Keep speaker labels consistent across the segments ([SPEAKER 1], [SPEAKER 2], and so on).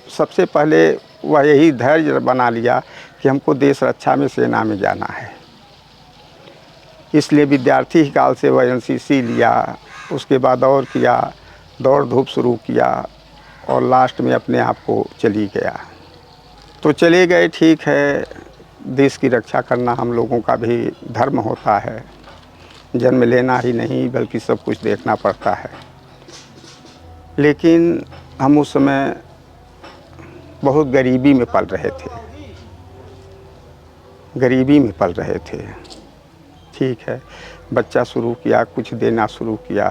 [SPEAKER 1] सबसे पहले वह यही धैर्य बना लिया कि हमको देश रक्षा में सेना में जाना है। इसलिए विद्यार्थी काल से वह एनसीसी लिया, उसके बाद और किया, दौड़ धूप शुरू किया और लास्ट में अपने आप को चली गया। तो चले गए, ठीक है, देश की रक्षा करना हम लोगों का भी धर्म होता है। जन्म लेना ही नहीं बल्कि सब कुछ देखना पड़ता है। लेकिन हम उस समय बहुत गरीबी में पल रहे थे, गरीबी में पल रहे थे। ठीक है, बच्चा शुरू किया, कुछ देना शुरू किया,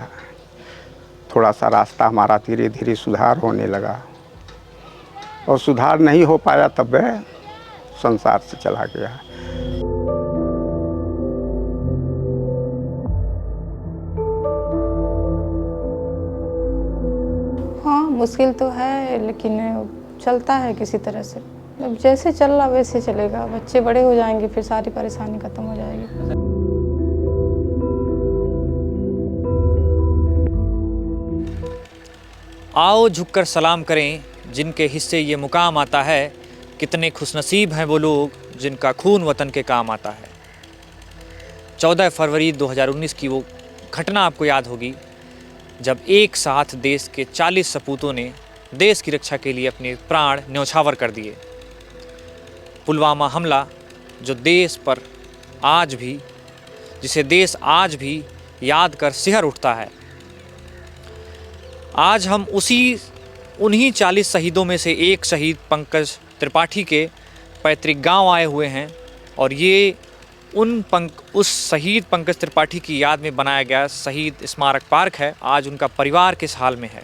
[SPEAKER 1] थोड़ा सा रास्ता हमारा धीरे धीरे सुधार होने लगा और सुधार नहीं हो पाया तब वह संसार से चला गया।
[SPEAKER 2] हाँ, मुश्किल तो है लेकिन चलता है किसी तरह से। अब जैसे चल रहा वैसे चलेगा। बच्चे बड़े हो जाएंगे फिर सारी परेशानी खत्म हो जाएगी।
[SPEAKER 3] आओ झुककर सलाम करें जिनके हिस्से ये मुकाम आता है, कितने खुशनसीब हैं वो लोग जिनका खून वतन के काम आता है। 14 फरवरी 2019 की वो घटना आपको याद होगी जब एक साथ देश के 40 सपूतों ने देश की रक्षा के लिए अपने प्राण न्यौछावर कर दिए। पुलवामा हमला जो देश पर आज भी, जिसे देश आज भी याद कर सिहर उठता है। आज हम उन्हीं 40 शहीदों में से एक शहीद पंकज त्रिपाठी के पैतृक गांव आए हुए हैं और ये उस शहीद पंकज त्रिपाठी की याद में बनाया गया शहीद स्मारक पार्क है। आज उनका परिवार किस हाल में है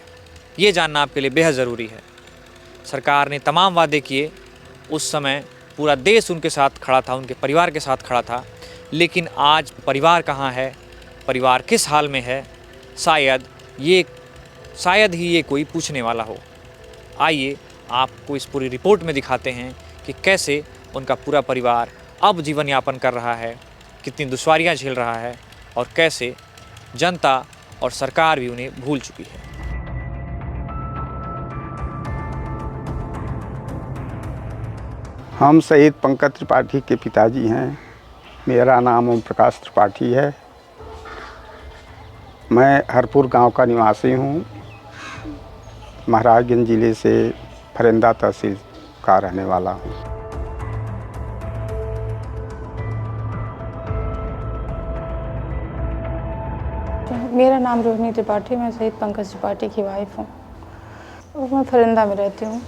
[SPEAKER 3] ये जानना आपके लिए बेहद ज़रूरी है। सरकार ने तमाम वादे किए, उस समय पूरा देश उनके साथ खड़ा था, उनके परिवार के साथ खड़ा था, लेकिन आज परिवार कहाँ है, परिवार किस हाल में है, शायद ही ये कोई पूछने वाला हो। आइए आपको इस पूरी रिपोर्ट में दिखाते हैं कि कैसे उनका पूरा परिवार अब जीवन यापन कर रहा है, कितनी दुश्वारियां झेल रहा है और कैसे जनता और सरकार भी उन्हें भूल चुकी है।
[SPEAKER 1] हम शहीद पंकज त्रिपाठी के पिताजी हैं। मेरा नाम ओम प्रकाश त्रिपाठी है। मैं हरपुर गांव का निवासी हूं। महाराजगंज जिले से फरेंदा तहसील का रहने वाला हूं।
[SPEAKER 2] मेरा नाम रोहिणी त्रिपाठी, मैं शहीद पंकज त्रिपाठी की वाइफ हूँ और मैं फरिंदा में रहती हूँ।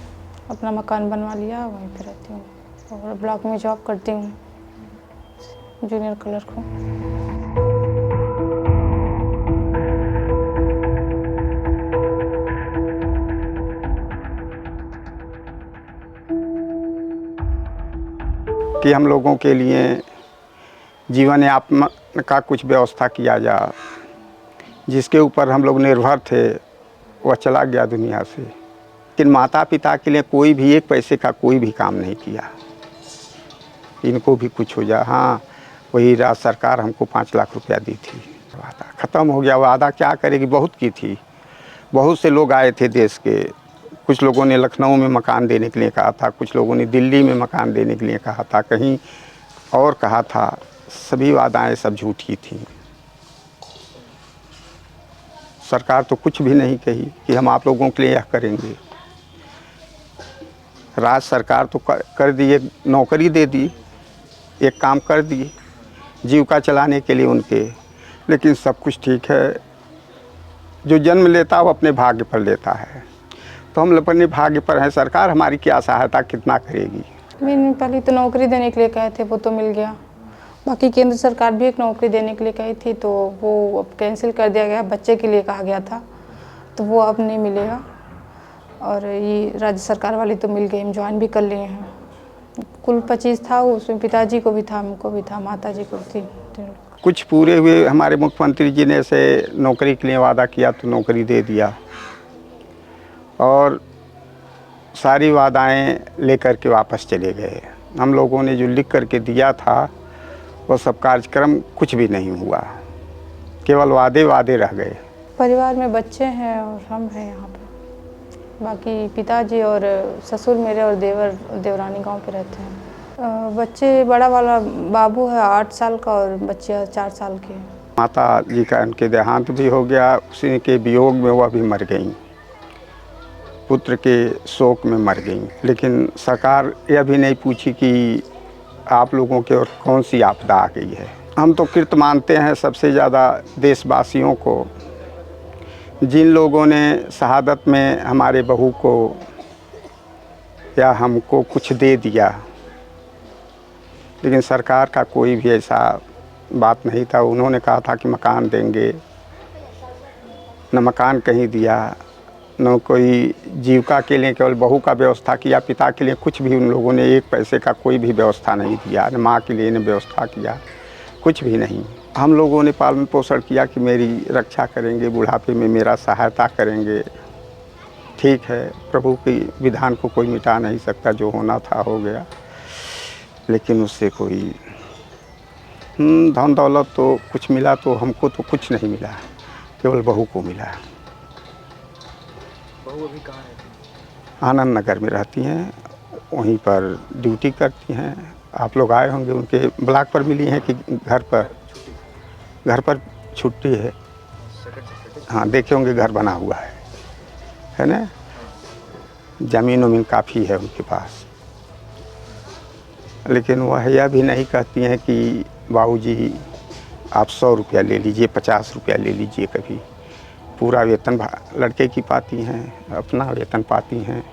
[SPEAKER 2] अपना मकान बनवा लिया, वहीं पे रहती हूँ और ब्लॉक में जॉब करती हूँ, जूनियर क्लर्क हूँ।
[SPEAKER 1] कि हम लोगों के लिए जीवन यापन का कुछ व्यवस्था किया जाए। जिसके ऊपर हम लोग निर्भर थे वह चला गया दुनिया से। लेकिन माता पिता के लिए कोई भी एक पैसे का कोई भी काम नहीं किया। इनको भी कुछ हो जाए। हाँ, वही राज्य सरकार हमको 5 लाख रुपया दी थी। वादा ख़त्म हो गया। वादा क्या करेगी, बहुत की थी। बहुत से लोग आए थे देश के। कुछ लोगों ने लखनऊ में मकान देने के लिए कहा था, कुछ लोगों ने दिल्ली में मकान देने के लिए कहा था, कहीं और कहा था। सभी वादाएं सब झूठी थी। सरकार तो कुछ भी नहीं कही कि हम आप लोगों के लिए यह करेंगे। राज्य सरकार तो कर दी, एक नौकरी दे दी, एक काम कर दी जीविका चलाने के लिए उनके। लेकिन सब कुछ ठीक है, जो जन्म लेता है वो अपने भाग्य पर लेता है। तो हम अपने भाग्य पर हैं। सरकार हमारी क्या सहायता कितना करेगी।
[SPEAKER 2] मैंने पहले तो नौकरी देने के लिए कहे थे, वो तो मिल गया। बाकी केंद्र सरकार भी एक नौकरी देने के लिए कही थी तो वो अब कैंसिल कर दिया गया। बच्चे के लिए कहा गया था तो वो अब नहीं मिलेगा। और ये राज्य सरकार वाली तो मिल गई, हम ज्वाइन भी कर लिए हैं। कुल 25 था, उसमें पिताजी को भी था, हमको भी था, माताजी को भी थी।
[SPEAKER 1] कुछ पूरे हुए। हमारे मुख्यमंत्री जी ने से नौकरी के लिए वादा किया तो नौकरी दे दिया और सारी वादाएं लेकर के वापस चले गए। हम लोगों ने जो लिख करके दिया था वो सब कार्यक्रम कुछ भी नहीं हुआ, केवल वादे रह गए।
[SPEAKER 2] परिवार में बच्चे हैं और हम हैं यहाँ पे। बाकी पिताजी और ससुर मेरे और देवरानी गांव पे रहते हैं। बच्चे, बड़ा वाला बाबू है 8 साल का और बच्चे 4 साल के।
[SPEAKER 1] माता जी का उनके देहांत भी हो गया, उसी के वियोग में वह भी मर गई, पुत्र के शोक में मर गई। लेकिन सरकार यह भी नहीं पूछी कि आप लोगों के और कौन सी आपदा आ गई है। हम तो कृत मानते हैं सबसे ज़्यादा देशवासियों को, जिन लोगों ने शहादत में हमारे बहू को या हमको कुछ दे दिया, लेकिन सरकार का कोई भी ऐसा बात नहीं था। उन्होंने कहा था कि मकान देंगे, न मकान कहीं दिया, न कोई जीविका के लिए केवल बहू का व्यवस्था किया, पिता के लिए कुछ भी उन लोगों ने एक पैसे का कोई भी व्यवस्था नहीं दिया, न माँ के लिए ने व्यवस्था किया, कुछ भी नहीं। हम लोगों ने पालन पोषण किया कि मेरी रक्षा करेंगे, बुढ़ापे में मेरा सहायता करेंगे। ठीक है, प्रभु के विधान को कोई मिटा नहीं सकता, जो होना था हो गया। लेकिन उससे कोई धन दौलत तो कुछ मिला, तो हमको तो कुछ नहीं मिला, केवल बहू को मिला।
[SPEAKER 3] बहू अभी कहाँ रहती है?
[SPEAKER 1] आनंद नगर में रहती हैं, वहीं पर ड्यूटी करती हैं। आप लोग आए होंगे, उनके ब्लॉक पर मिली हैं कि घर पर छुट्टी है। हाँ, देखे होंगे घर बना हुआ है ना। ज़मीन उमीन काफ़ी है उनके पास। लेकिन वह यह भी नहीं कहती हैं कि बाबूजी आप 100 रुपया ले लीजिए, 50 रुपया ले लीजिए। कभी पूरा वेतन लड़के की पाती हैं, अपना वेतन पाती हैं।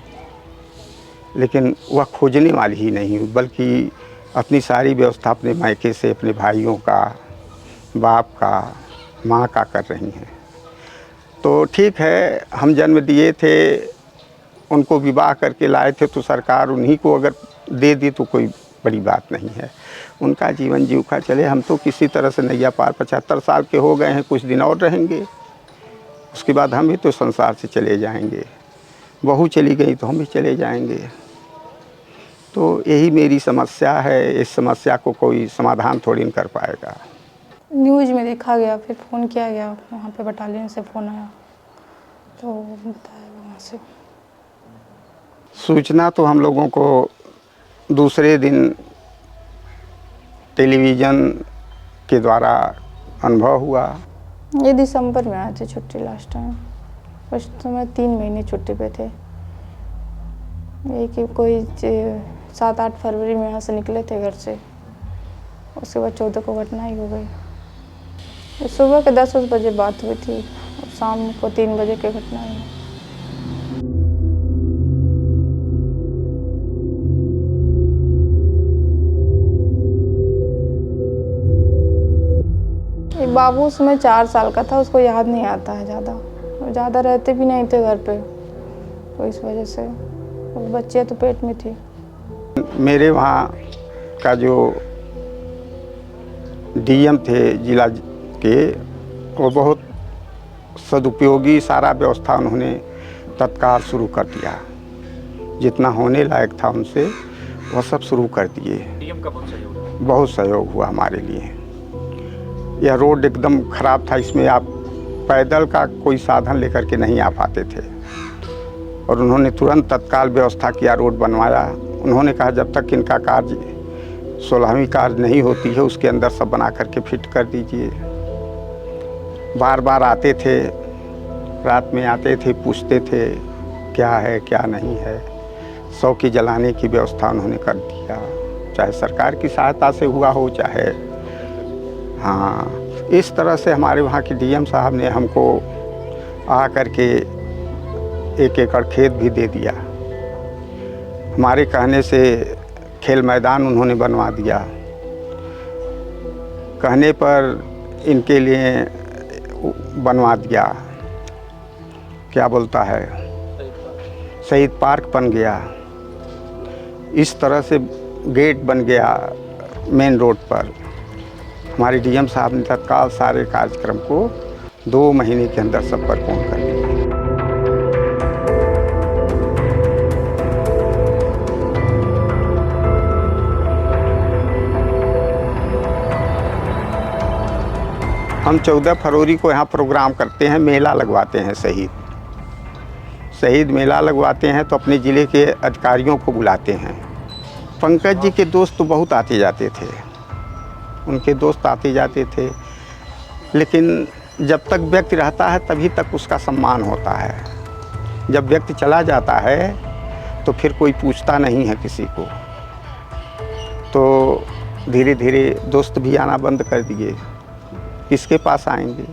[SPEAKER 1] लेकिन वह खोजने वाली ही नहीं, बल्कि अपनी सारी व्यवस्था अपने मायके से, अपने भाइयों का, बाप का, माँ का कर रही हैं। तो ठीक है, हम जन्म दिए थे, उनको विवाह करके लाए थे, तो सरकार उन्हीं को अगर दे दी तो कोई बड़ी बात नहीं है। उनका जीवन जीविका चले, हम तो किसी तरह से नैया पार। 75 साल के हो गए हैं, कुछ दिन और रहेंगे, उसके बाद हम भी तो संसार से चले जाएंगे। बहू चली गई तो हम भी चले जाएंगे। तो यही मेरी समस्या है। इस समस्या को कोई समाधान थोड़ी न कर पाएगा।
[SPEAKER 2] न्यूज़ में देखा गया, फिर फ़ोन किया गया, वहाँ पे बटालियन से फ़ोन आया तो बताया वहाँ से।
[SPEAKER 1] सूचना तो हम लोगों को दूसरे दिन टेलीविज़न के द्वारा अनुभव हुआ।
[SPEAKER 2] ये दिसंबर में आए थे छुट्टी लास्ट टाइम। उस समय 3 महीने छुट्टी पे थे। यही कि कोई 7-8 फरवरी में यहाँ से निकले थे घर से, उसके बाद 14 को घटना ही हो गई। सुबह के 10 बजे बात हुई थी और शाम को 3 बजे की घटना हुई। एक बाबू उसमें 4 साल का था, उसको याद नहीं आता है ज़्यादा रहते भी नहीं थे घर पे, तो इस वजह से। बच्चे तो पेट में थी।
[SPEAKER 1] मेरे वहाँ का जो डीएम थे जिला के, वो बहुत सदुपयोगी, सारा व्यवस्था उन्होंने तत्काल शुरू कर दिया। जितना होने लायक था उनसे वह सब शुरू कर दिए।
[SPEAKER 3] डीएम का
[SPEAKER 1] बहुत सहयोग हुआ हमारे लिए। यह रोड एकदम ख़राब था, इसमें आप पैदल का कोई साधन लेकर के नहीं आ पाते थे, और उन्होंने तुरंत तत्काल व्यवस्था किया, रोड बनवाया। उन्होंने कहा जब तक इनका कार्य 16वीं कार्य नहीं होती है, उसके अंदर सब बना करके फिट कर दीजिए। बार बार आते थे, रात में आते थे, पूछते थे क्या है क्या नहीं है। 100 की जलाने की व्यवस्था उन्होंने कर दिया, चाहे सरकार की सहायता से हुआ हो, चाहे हाँ, इस तरह से हमारे वहाँ के डीएम साहब ने हमको आ करके 1 एकड़ खेत भी दे दिया। हमारे कहने से खेल मैदान उन्होंने बनवा दिया। कहने पर इनके लिए बनवा दिया, क्या बोलता है, शहीद पार्क बन गया। इस तरह से गेट बन गया मेन रोड पर। हमारे डीएम साहब ने तत्काल सारे कार्यक्रम को 2 महीने के अंदर सब पर पूर्ण कर दिया। हम 14 फरवरी को यहाँ प्रोग्राम करते हैं, मेला लगवाते हैं। शहीद मेला लगवाते हैं तो अपने ज़िले के अधिकारियों को बुलाते हैं। पंकज जी के दोस्त तो बहुत आते जाते थे, उनके दोस्त आते जाते थे, लेकिन जब तक व्यक्ति रहता है तभी तक उसका सम्मान होता है। जब व्यक्ति चला जाता है तो फिर कोई पूछता नहीं है किसी को। तो धीरे धीरे दोस्त भी आना बंद कर दिए, किसके पास आएंगे।